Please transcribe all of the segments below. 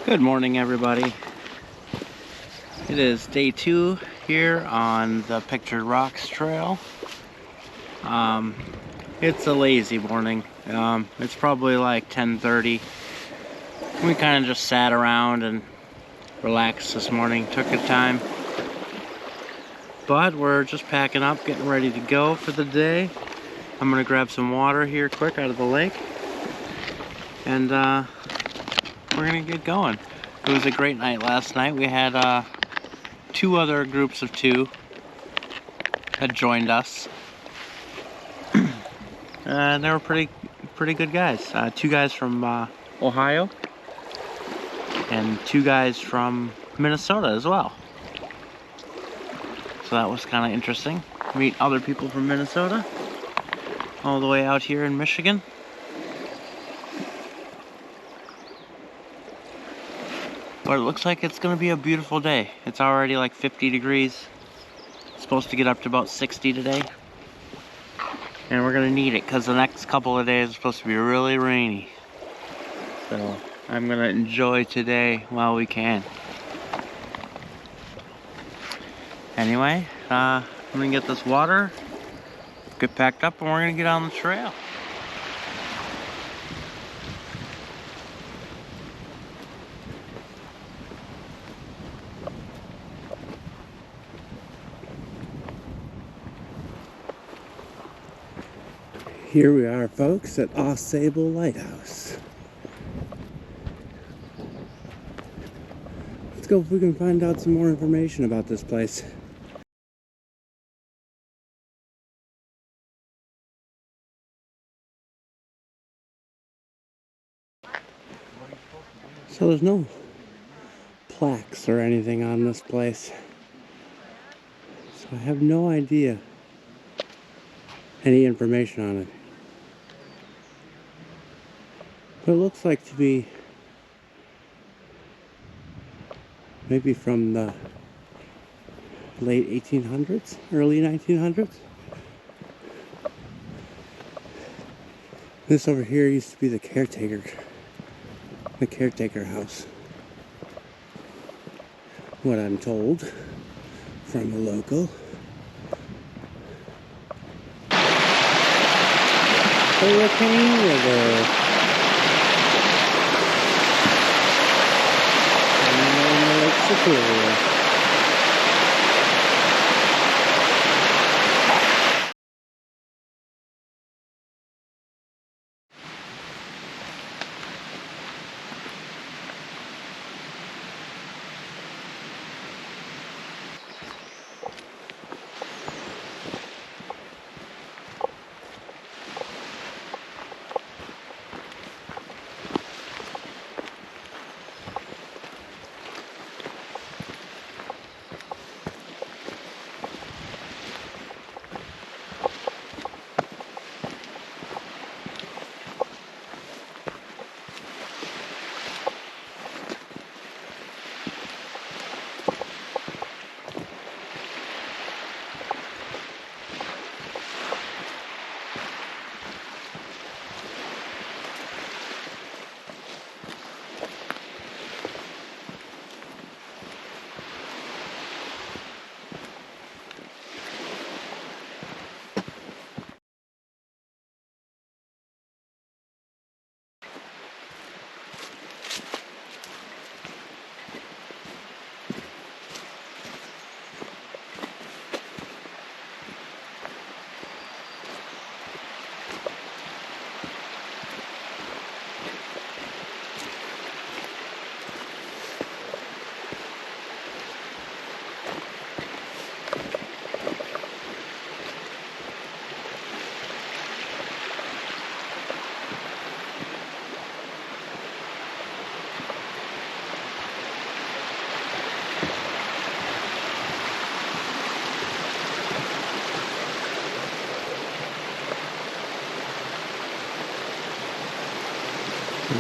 Good morning, everybody. It is day 2 here on the Pictured Rocks Trail. It's a lazy morning. It's probably like 10:30. We kind of just sat around and relaxed this morning, took a time. But we're just packing up, getting ready to go for the day. I'm gonna grab some water here quick out of the lake. And we're gonna get going. It was a great night last night. We had 2 other groups of 2 that joined us. And they were pretty good guys. 2 guys from Ohio and 2 guys from Minnesota as well. So that was kind of interesting. Meet other people from Minnesota all the way out here in Michigan. But it looks like it's going to be a beautiful day. It's already like 50 degrees. It's supposed to get up to about 60 today. And we're going to need it because the next couple of days are supposed to be really rainy. So I'm going to enjoy today while we can. Anyway, I'm going to get this water, get packed up, and we're going to get on the trail. Here we are, folks, at Ausable Lighthouse. Let's go if we can find out some more information about this place. So there's no plaques or anything on this place. So I have no idea any information on it. But it looks like to be maybe from the late 1800s, early 1900s. This over here used to be the caretaker house. What I'm told from a local. Hurricane River. And Lake Superior.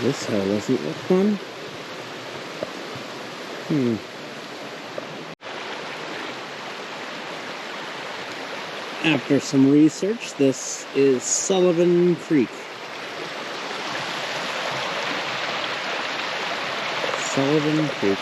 This hell doesn't look fun. After some research, this is Sullivan Creek. Sullivan Creek.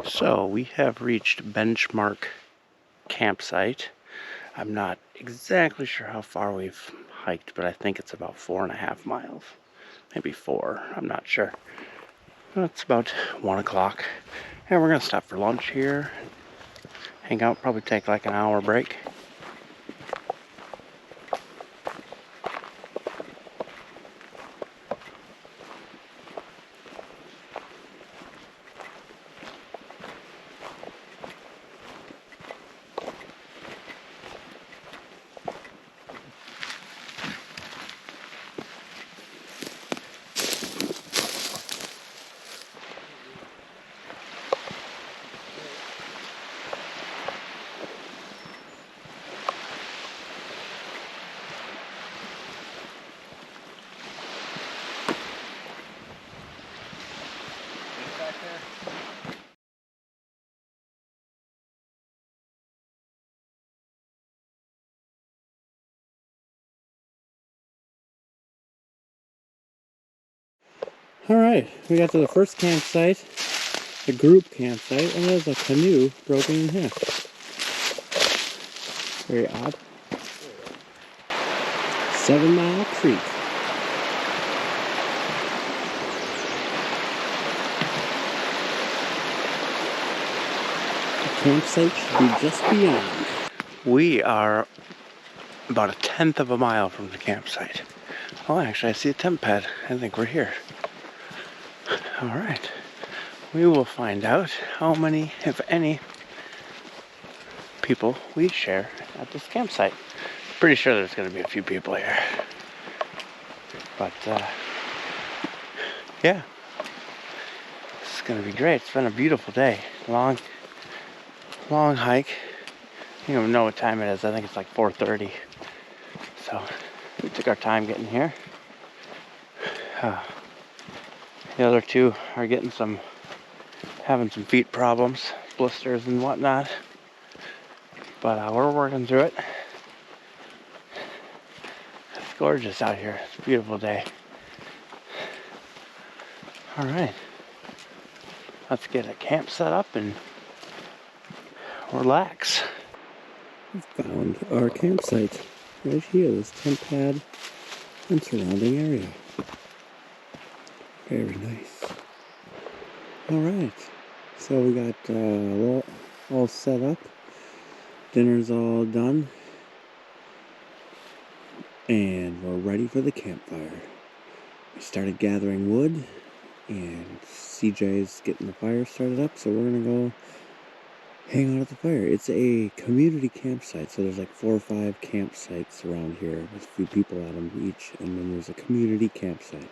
So we have reached Benchmark campsite. I'm not exactly sure how far we've hiked, but I think it's about 4.5 miles. Maybe 4, I'm not sure. It's about 1 o'clock. And we're gonna stop for lunch here. Hang out, probably take like an hour break. Alright, we got to the first campsite, the group campsite, and there's a canoe broken in half. Very odd. 7 Mile Creek. The campsite should be just beyond. We are about 1/10 of a mile from the campsite. Oh, actually, I see a tent pad. I think we're here. Alright. We will find out how many, if any, people we share at this campsite. Pretty sure there's going to be a few people here. But, yeah. This is going to be great. It's been a beautiful day. Long hike. I don't even know what time it is. I think it's like 4:30. So, we took our time getting here. The other two are having some feet problems, blisters and whatnot. But we're working through it. It's gorgeous out here. It's a beautiful day. Alright. Let's get a camp set up and relax. We found our campsite right here, this tent pad and surrounding area. Very nice. Alright, so we got all set up. Dinner's all done. And we're ready for the campfire. We started gathering wood, and CJ's getting the fire started up, so we're gonna go hang out at the fire. It's a community campsite, so there's like 4 or 5 campsites around here with a few people at them each, and then there's a community campsite.